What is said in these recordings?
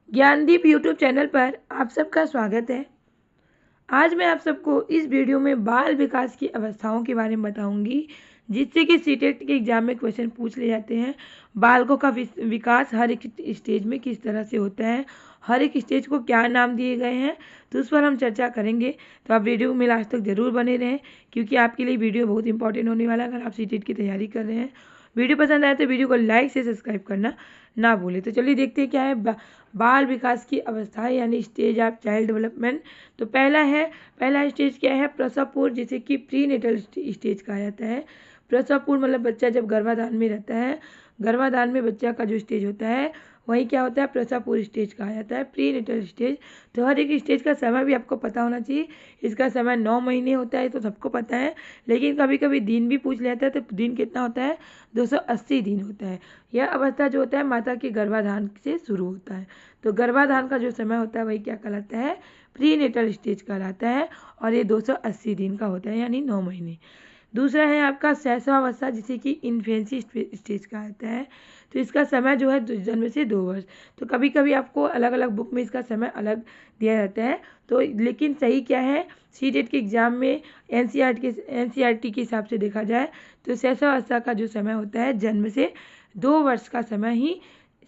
Gyandeep YouTube channel पर आप सबका स्वागत है। आज मैं आप सबको इस वीडियो में बाल विकास की अवस्थाओं के बारे में बताऊंगी, जिससे कि सीटेट के एग्जाम में क्वेश्चन पूछ ले जाते हैं। बालकों का विकास हर एक स्टेज में किस तरह से होता है, हर एक स्टेज को क्या नाम दिए गए हैं, तो उस पर हम चर्चा करेंगे। तो आप वीडियो में लास्ट तक ज़रूर बने रहें, क्योंकि आपके लिए वीडियो बहुत इंपॉर्टेंट होने वाला है अगर आप सीटेट की तैयारी कर रहे हैं। वीडियो पसंद आए तो वीडियो को लाइक से सब्सक्राइब करना ना भूलें। तो चलिए देखते हैं क्या है बाल विकास की अवस्था यानी स्टेज ऑफ चाइल्ड डेवलपमेंट। तो पहला स्टेज क्या है? प्रसव पूर्व, जिसे कि प्री नेटल स्टेज कहा जाता है। प्रसव पूर्व मतलब बच्चा जब गर्भाधान में रहता है, गर्भाधान में बच्चा का जो स्टेज होता है वही क्या होता है? प्रसव पूर्व स्टेज कहा जाता है, प्री नेटल स्टेज। तो हर एक स्टेज का समय भी आपको पता होना चाहिए। इसका समय 9 महीने होता है, तो सबको पता है, लेकिन कभी कभी दिन भी पूछ लेता है। तो दिन कितना होता है? 280 दिन होता है। यह अवस्था जो होता है माता के गर्भाधान से शुरू होता है। तो गर्भाधान का जो समय होता है वही क्या कहलाता है? प्री नेटल स्टेज कहलाता है, और ये 280 दिन का होता है, यानी 9 महीने। दूसरा है आपका शैशवावस्था, जिसे कि इन्फेंसी स्टेज कहा जाता है। तो इसका समय जो है जन्म से 2 वर्ष। तो कभी कभी आपको अलग अलग बुक में इसका समय अलग दिया जाता है, तो लेकिन सही क्या है? सीटेट के एग्जाम में एनसीईआरटी के हिसाब से देखा जाए तो शैशवावस्था का जो समय होता है जन्म से 2 वर्ष का समय ही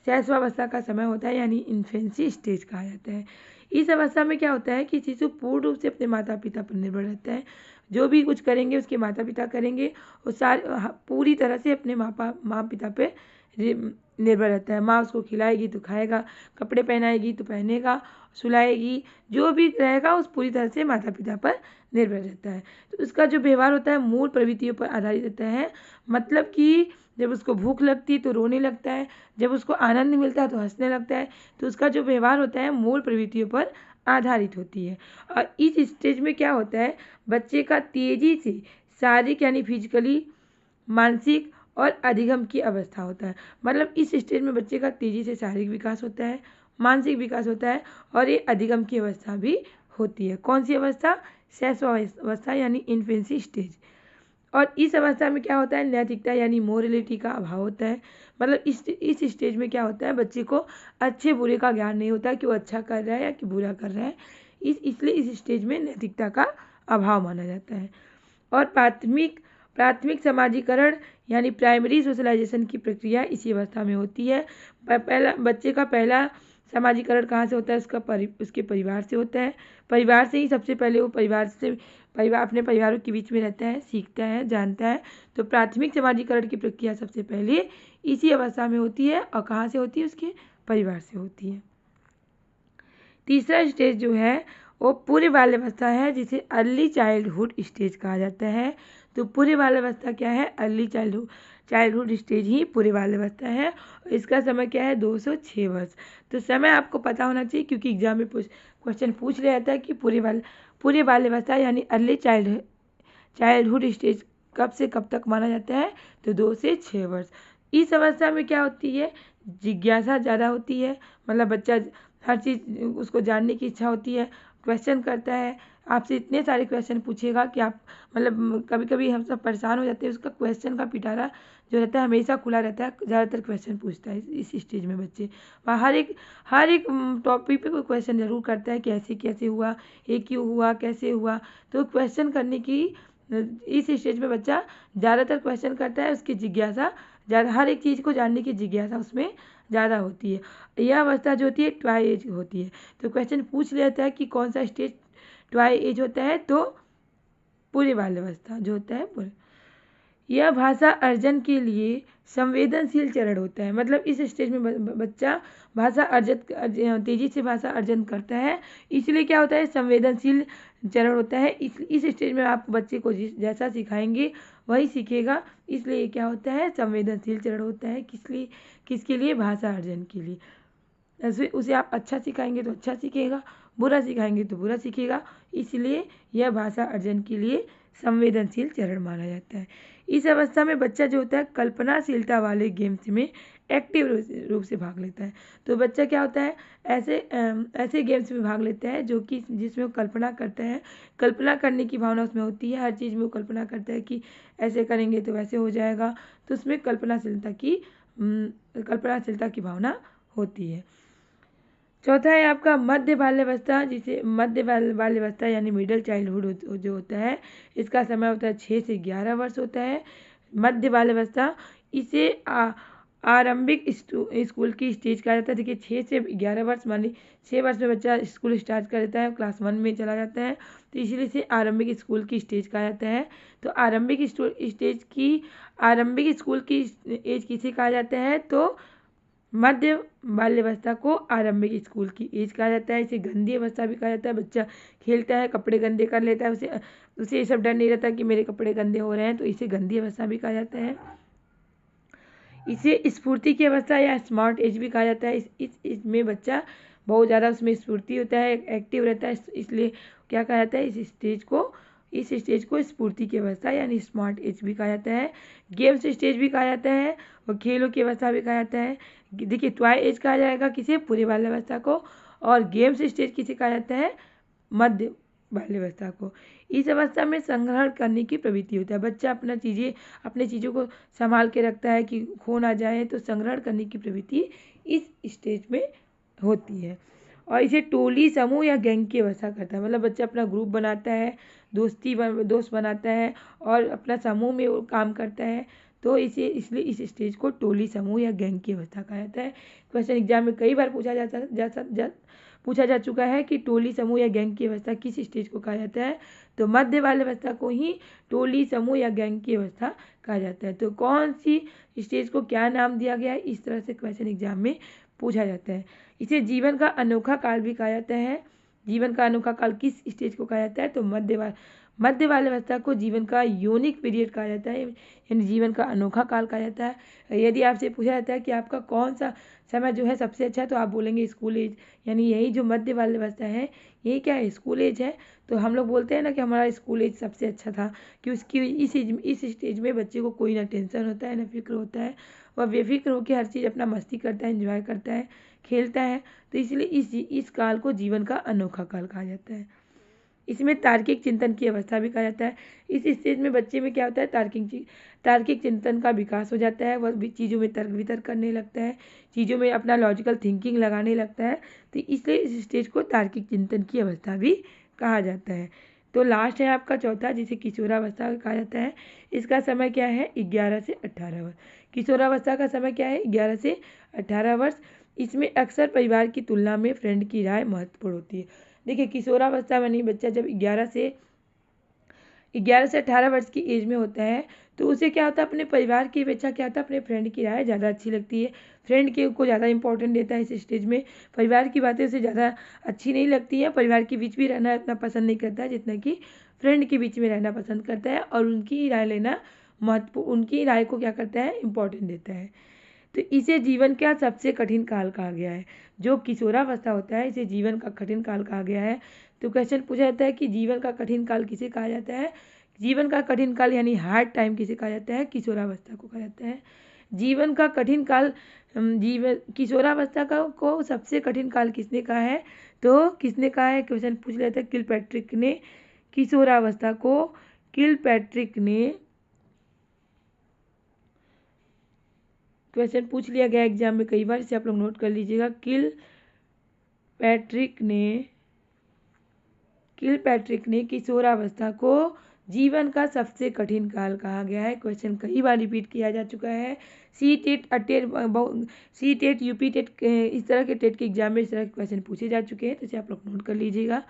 शैशवावस्था का समय होता है, यानी इन्फेंसी स्टेज कहा जाता है। इस अवस्था में क्या होता है कि शिशु पूर्ण रूप से अपने माता पिता पर निर्भर रहता है। जो भी कुछ करेंगे उसके माता पिता करेंगे, और पूरी तरह से अपने माँ पिता पे निर्भर रहता है। माँ उसको खिलाएगी तो खाएगा, कपड़े पहनाएगी तो पहनेगा, सुलाएगी, जो भी रहेगा उस पूरी तरह से माता पिता पर निर्भर रहता है। तो उसका जो व्यवहार होता है मूल प्रवृत्तियों पर आधारित रहता है। मतलब कि जब उसको भूख लगती है तो रोने लगता है, जब उसको आनंद मिलता है तो हंसने लगता है। तो उसका जो व्यवहार होता है मूल प्रवृत्तियों पर आधारित होती है। और इस स्टेज में क्या होता है? बच्चे का तेजी से शारीरिक यानी फिजिकली, मानसिक और अधिगम की अवस्था होता है। मतलब इस स्टेज में बच्चे का तेजी से शारीरिक विकास होता है, मानसिक विकास होता है, और ये अधिगम की अवस्था भी होती है। कौन सी अवस्था? शैशवावस्था यानी इन्फेंसी स्टेज। और इस अवस्था में क्या होता है? नैतिकता यानी मोरलिटी का अभाव होता है। मतलब इस स्टेज में क्या होता है? बच्चे को अच्छे बुरे का ज्ञान नहीं होता कि वो अच्छा कर रहा है या कि बुरा कर रहा है। इसलिए इस स्टेज में नैतिकता का अभाव माना जाता है। और प्राथमिक समाजीकरण यानी प्राइमरी सोशलाइजेशन की प्रक्रिया इसी अवस्था में होती है। बच्चे का पहला समाजीकरण कहाँ से होता है? उसके परिवार से होता है। परिवार से ही सबसे पहले वो अपने परिवारों के बीच में रहता है, सीखता है, जानता है। तो प्राथमिक समाजीकरण की प्रक्रिया सबसे पहले इसी अवस्था में होती है, और कहाँ से होती है? उसके परिवार से होती है। तीसरा स्टेज जो है वो पूर्व बाल्यावस्था है, जिसे अर्ली चाइल्डहुड स्टेज कहा जाता है। तो पूर्व बाल्यावस्था क्या है? अर्ली चाइल्डहुड स्टेज ही पूर्व बाल्यावस्था है। और इसका समय क्या है? 206 वर्ष। तो समय आपको पता होना चाहिए, क्योंकि एग्जाम में क्वेश्चन पूछ लिया जाता है कि पूर्व बाल्यावस्था यानी अर्ली चाइल्डहुड स्टेज कब से कब तक माना जाता है? तो 2 से 6 वर्ष। इस अवस्था में क्या होती है? जिज्ञासा ज़्यादा होती है। मतलब बच्चा हर चीज़ उसको जानने की इच्छा होती है, क्वेश्चन करता है। आपसे इतने सारे क्वेश्चन पूछेगा कि आप मतलब कभी कभी हम सब परेशान हो जाते हैं। उसका क्वेश्चन का पिटारा जो रहता है हमेशा खुला रहता है, ज़्यादातर क्वेश्चन पूछता है इस स्टेज में बच्चे। वह हर एक टॉपिक पे कोई क्वेश्चन ज़रूर करता है, कैसे कैसे हुआ, ये क्यों हुआ, कैसे हुआ। तो क्वेश्चन करने की इस स्टेज में बच्चा ज़्यादातर क्वेश्चन करता है। उसकी जिज्ञासा ज़्यादा, हर एक चीज़ को जानने की जिज्ञासा उसमें ज़्यादा होती है। यह अवस्था जो होती है ट्वाई एज होती है। तो क्वेश्चन पूछ लेता है कि कौन सा स्टेज ट्वाई एज होता है? तो पूर्व बाल्यावस्था जो होता है पूरे। यह भाषा अर्जन के लिए संवेदनशील चरण होता है। मतलब इस स्टेज में बच्चा तेजी से भाषा अर्जन करता है, इसलिए क्या होता है? संवेदनशील चरण होता है। इस स्टेज में आप बच्चे को जैसा सिखाएंगे वही सीखेगा, इसलिए क्या होता है? संवेदनशील चरण होता है। किसके लिए? भाषा अर्जन के लिए। उसे आप अच्छा सिखाएंगे तो अच्छा सीखेगा, बुरा सिखाएंगे तो बुरा सीखेगा, इसलिए यह भाषा अर्जन के लिए संवेदनशील चरण माना जाता है। इस अवस्था में बच्चा जो होता है कल्पनाशीलता वाले गेम्स में एक्टिव रूप से भाग लेता है। तो बच्चा क्या होता है? ऐसे गेम्स में भाग लेता है जो कि जिसमें वो कल्पना करता है, कल्पना करने की भावना उसमें होती है। हर चीज़ में वो कल्पना करता है कि ऐसे करेंगे तो वैसे हो जाएगा। तो उसमें कल्पनाशीलता की भावना होती है। चौथा है आपका मध्य बाल्यावस्था, जिसे मध्य बाल्यावस्था यानी मिडिल चाइल्डहुड जो होता है, इसका समय होता है 6 से 11 वर्ष होता है मध्य बाल्यावस्था। इसे आरंभिक स्कूल की स्टेज कहा जाता है। देखिए 6 से 11 वर्ष, मान ली 6 वर्ष में बच्चा स्कूल स्टार्ट कर देता है, क्लास 1 में चला जाता है, तो इसलिए इसे आरंभिक स्कूल की स्टेज कहा जाता है। तो आरंभिक स्कूल की एज किसे कहा जाता है, तो मध्य बाल्यावस्था को आरंभिक स्कूल की एज कहा जाता है। इसे गंदी अवस्था भी कहा जाता है। बच्चा खेलता है, कपड़े गंदे कर लेता है, उसे ये सब डर नहीं रहता कि मेरे कपड़े गंदे हो रहे हैं, तो इसे गंदी अवस्था भी कहा जाता है। इसे स्फूर्ति की अवस्था या स्मार्ट एज भी कहा जाता है। इसमें बच्चा बहुत ज़्यादा उसमें स्फूर्ति होता है, एक्टिव रहता है, इसलिए क्या कहा जाता है, इस स्टेज को स्फूर्ति की अवस्था यानी स्मार्ट एज भी कहा जाता है। गेम्स स्टेज भी कहा जाता है और खेलों की अवस्था भी कहा जाता है। देखिए टॉय एज कहा जाएगा किसे, पूरे बाल्यावस्था को, और गेम्स स्टेज किसे कहा जाता है, मध्य बाल्यावस्था को। इस अवस्था में संग्रहण करने की प्रवृत्ति होता है। बच्चा अपने चीज़ों को संभाल के रखता है कि खो ना जाए, तो संग्रहण करने की प्रवृत्ति इस स्टेज में होती है। और इसे टोली, समूह या गैंग की अवस्था करता है। मतलब बच्चा अपना ग्रुप बनाता है, दोस्त बनाता है और अपना समूह में वो काम करता है, तो इसलिए इस स्टेज को टोली, समूह या गैंग की अवस्था कहा जाता है। क्वेश्चन एग्जाम में कई बार पूछा जा चुका है कि टोली, समूह या गैंग की अवस्था किस स्टेज को कहा जाता है, तो मध्य बाल्यावस्था को ही टोली, समूह या गैंग की अवस्था कहा जाता है। तो कौन सी स्टेज को क्या नाम दिया गया है, इस तरह से क्वेश्चन एग्जाम में पूछा जाता है। इसे जीवन का अनोखा काल भी कहा जाता है। जीवन का अनोखा काल किस स्टेज को कहा जाता है, तो मध्य बाल्यावस्था को जीवन का यूनिक पीरियड कहा जाता है, यानी जीवन का अनोखा काल कहा जाता है। यदि आपसे पूछा जाता है कि आपका कौन सा समय जो है सबसे अच्छा है, तो आप बोलेंगे स्कूल एज, यानी यही जो मध्य बाल्यावस्था है यही क्या है, स्कूल एज है। तो हम लोग बोलते हैं ना कि हमारा स्कूल एज सबसे अच्छा था, कि उसकी इस स्टेज में बच्चे को कोई ना टेंशन होता है, ना फिक्र होता है, वह बेफिक्र होकर हर चीज़ अपना मस्ती करता है, एंजॉय करता है, खेलता है। तो इसलिए इस काल को जीवन का अनोखा काल कहा जाता है। इसमें तार्किक चिंतन की अवस्था भी कहा जाता है। इस स्टेज में बच्चे में क्या होता है, तार्किक चिंतन का विकास हो जाता है। वह चीज़ों में तर्क वितर्क करने लगता है, चीज़ों में अपना लॉजिकल थिंकिंग लगाने लगता है। तो इसलिए इस स्टेज को तार्किक चिंतन की अवस्था भी कहा जाता है। तो लास्ट है आपका चौथा, जिसे किशोरावस्था कहा जाता है। इसका समय क्या है, 11 से 18 वर्ष। किशोरावस्था का समय क्या है, 11 से 18 वर्ष। इसमें अक्सर परिवार की तुलना में फ्रेंड की राय महत्वपूर्ण होती है। देखिए किशोरावस्था में नहीं, बच्चा जब 11 से 18 वर्ष की एज में होता है, तो उसे क्या होता है, अपने परिवार की अपेक्षा क्या होता है, अपने फ्रेंड की राय ज़्यादा अच्छी लगती है। फ्रेंड के को ज़्यादा इंपॉर्टेंट देता है इस स्टेज में। परिवार की बातें उसे ज़्यादा अच्छी नहीं लगती है, परिवार के बीच भी रहना इतना पसंद नहीं करता है जितना कि फ्रेंड के बीच में रहना पसंद करता है, और उनकी राय लेना उनकी राय को क्या करता है, इम्पोर्टेंट देता है। तो इसे जीवन का सबसे कठिन काल कहा गया है। जो किशोरावस्था होता है इसे जीवन का कठिन काल कहा गया है। तो क्वेश्चन पूछा जाता है कि जीवन का कठिन काल किसे कहा जाता है, जीवन का कठिन काल यानी हार्ड टाइम किसे कहा जाता है, किशोरावस्था को कहा जाता है। जीवन का कठिन काल किशोरावस्था को सबसे कठिन काल किसने कहा है, तो किसने कहा है, क्वेश्चन पूछ लेते हैं, किलपैट्रिक ने किशोरावस्था को क्वेश्चन पूछ लिया गया एग्जाम में कई बार, इसे आप लोग नोट कर लीजिएगा। किलपैट्रिक ने किशोरावस्था को जीवन का सबसे कठिन काल कहा गया है। क्वेश्चन कई बार रिपीट किया जा चुका है। सी टेट यूपी टेट इस तरह के टेट के एग्जाम में इस तरह के क्वेश्चन पूछे जा चुके हैं, तो इसे आप लोग नोट कर लीजिएगा।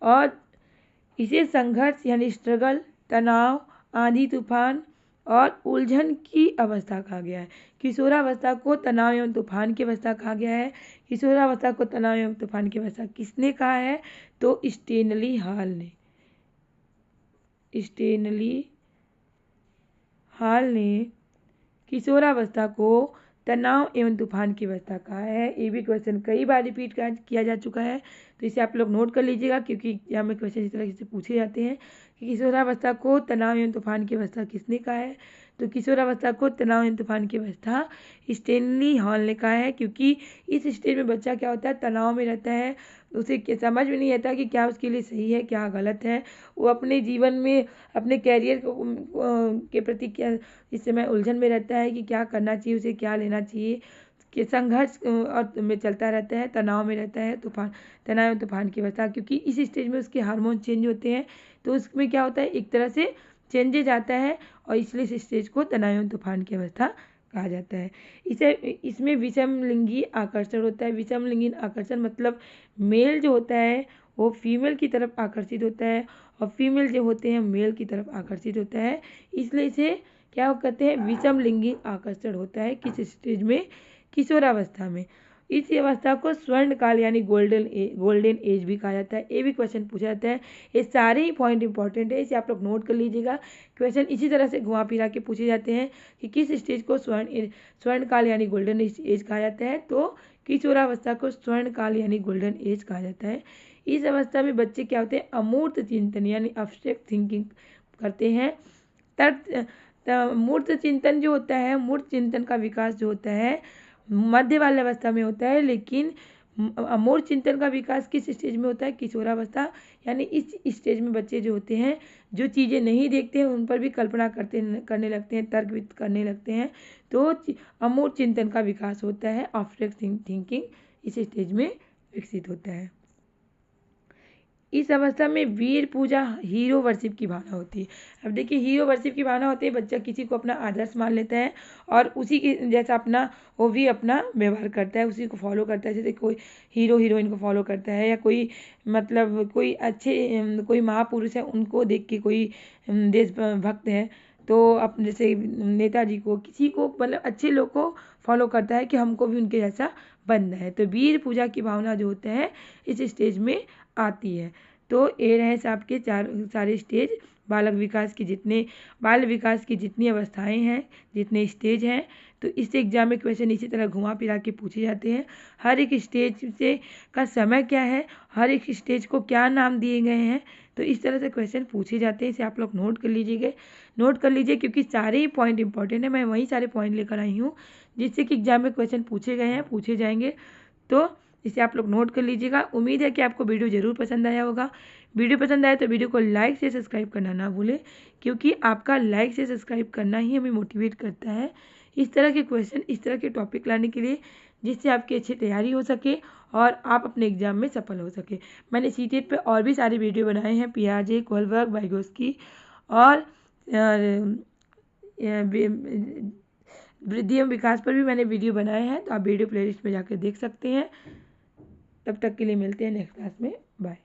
और इसे संघर्ष यानी स्ट्रगल, तनाव, आंधी तूफान और उलझन की अवस्था कहा गया है। किशोरावस्था को तनाव एवं तूफान की अवस्था कहा गया है। किशोरावस्था को तनाव एवं तूफान की अवस्था किसने कहा है, तो स्टेनली हॉल ने किशोरावस्था को तनाव एवं तूफान की अवस्था कहा है। ये भी क्वेश्चन कई बार रिपीट किया जा चुका है, तो इसे आप लोग नोट कर लीजिएगा, क्योंकि एग्जाम में क्वेश्चन इस तरह से पूछे जाते हैं कि किशोरावस्था को तनाव एवं तूफान की अवस्था किसने कहा है, तो किशोरावस्था को तनाव एवं तूफान की अवस्था स्टेनली हॉल ने कहा है। क्योंकि इस स्टेज में बच्चा क्या होता है, तनाव में रहता है, उसे समझ में नहीं आता कि क्या उसके लिए सही है क्या गलत है। वो अपने जीवन में अपने कैरियर के प्रति क्या इस समय उलझन में रहता है कि क्या करना चाहिए, उसे क्या लेना चाहिए, कि संघर्ष और में चलता रहता है, तनाव में रहता है, तनाव एवं तूफान की अवस्था, क्योंकि इस स्टेज में उसके हार्मोन चेंज होते हैं। तो उसमें क्या होता है, एक तरह से चेंजेज आता है और इसलिए इस स्टेज को तनाव एवं तूफान की अवस्था कहा जाता है। इसमें विषमलिंगी आकर्षण होता है। विषमलिंगी आकर्षण मतलब मेल जो होता है वो फीमेल की तरफ आकर्षित होता है और फीमेल जो होते हैं मेल की तरफ आकर्षित होता है, इसलिए इसे क्या कहते हैं, विषमलिंगी आकर्षण होता है। किस स्टेज में, किशोरावस्था में। इस अवस्था को स्वर्ण काल यानी गोल्डन एज भी कहा जाता है। ये भी क्वेश्चन पूछा जाता है। ये सारे ही पॉइंट इंपॉर्टेंट है, इसे आप लोग नोट कर लीजिएगा। क्वेश्चन इसी तरह से घुमा फिरा के पूछे जाते हैं कि किस स्टेज को स्वर्ण काल यानी गोल्डन एज कहा जाता है। तो किशोरावस्था को स्वर्ण काल यानी गोल्डन एज कहा जाता है। इस अवस्था में बच्चे क्या होते हैं, अमूर्त चिंतन यानी अब्स्ट्रैक्ट थिंकिंग करते हैं। मूर्त चिंतन जो होता है, मूर्त चिंतन का विकास जो होता है मध्य वाली अवस्था में होता है, लेकिन अमूर्त चिंतन का विकास किस स्टेज में होता है, किशोरावस्था। यानी इस स्टेज में बच्चे जो होते हैं जो चीज़ें नहीं देखते हैं उन पर भी कल्पना करने लगते हैं, तर्क करने लगते हैं। तो अमूर्त चिंतन का विकास होता है, अब्स्ट्रैक्ट थिंकिंग इस स्टेज में विकसित होता है। इस अवस्था में वीर पूजा, हीरो वर्शिप की भावना होती है। अब देखिए, हीरो वर्शिप की भावना होती है, बच्चा किसी को अपना आदर्श मान लेता है और उसी के जैसा वो भी अपना व्यवहार करता है, उसी को फॉलो करता है। जैसे कोई हीरो हीरोइन को फॉलो करता है, या कोई मतलब कोई अच्छे कोई महापुरुष है उनको देख के कोई देशभक्त है तो जैसे नेताजी को, किसी को मतलब अच्छे लोग को फॉलो करता है कि हमको भी उनके जैसा बनना है। तो वीर पूजा की भावना जो होता है इस स्टेज में आती है। तो ये रहे आपके सारे स्टेज, बाल विकास की जितनी अवस्थाएं हैं, जितने स्टेज हैं। तो इस एग्जाम में क्वेश्चन इसी तरह घुमा फिरा के पूछे जाते हैं। हर एक स्टेज से का समय क्या है, हर एक स्टेज को क्या नाम दिए गए हैं, तो इस तरह से क्वेश्चन पूछे जाते हैं। इसे आप लोग नोट कर लीजिए क्योंकि सारे ही पॉइंट इंपॉर्टेंट है। मैं वही सारे पॉइंट लेकर आई हूँ जिससे कि एग्जाम में क्वेश्चन पूछे गए हैं, पूछे जाएंगे। तो इसे आप लोग नोट कर लीजिएगा। उम्मीद है कि आपको वीडियो ज़रूर पसंद आया होगा। वीडियो पसंद आए तो वीडियो को लाइक से सब्सक्राइब करना ना भूलें, क्योंकि आपका लाइक से सब्सक्राइब करना ही हमें मोटिवेट करता है इस तरह के क्वेश्चन, इस तरह के टॉपिक लाने के लिए, जिससे आपकी अच्छी तैयारी हो सके और आप अपने एग्जाम में सफल हो सके। मैंने सीटेट पे और भी सारे वीडियो बनाए हैं, पियाजे, कोलबर्ग, वाइगोस्की और वृद्धि एवं विकास पर भी मैंने वीडियो बनाए हैं, तो आप वीडियो प्लेलिस्ट में जाकर देख सकते हैं। तब तक के लिए मिलते हैं नेक्स्ट क्लास में। बाय।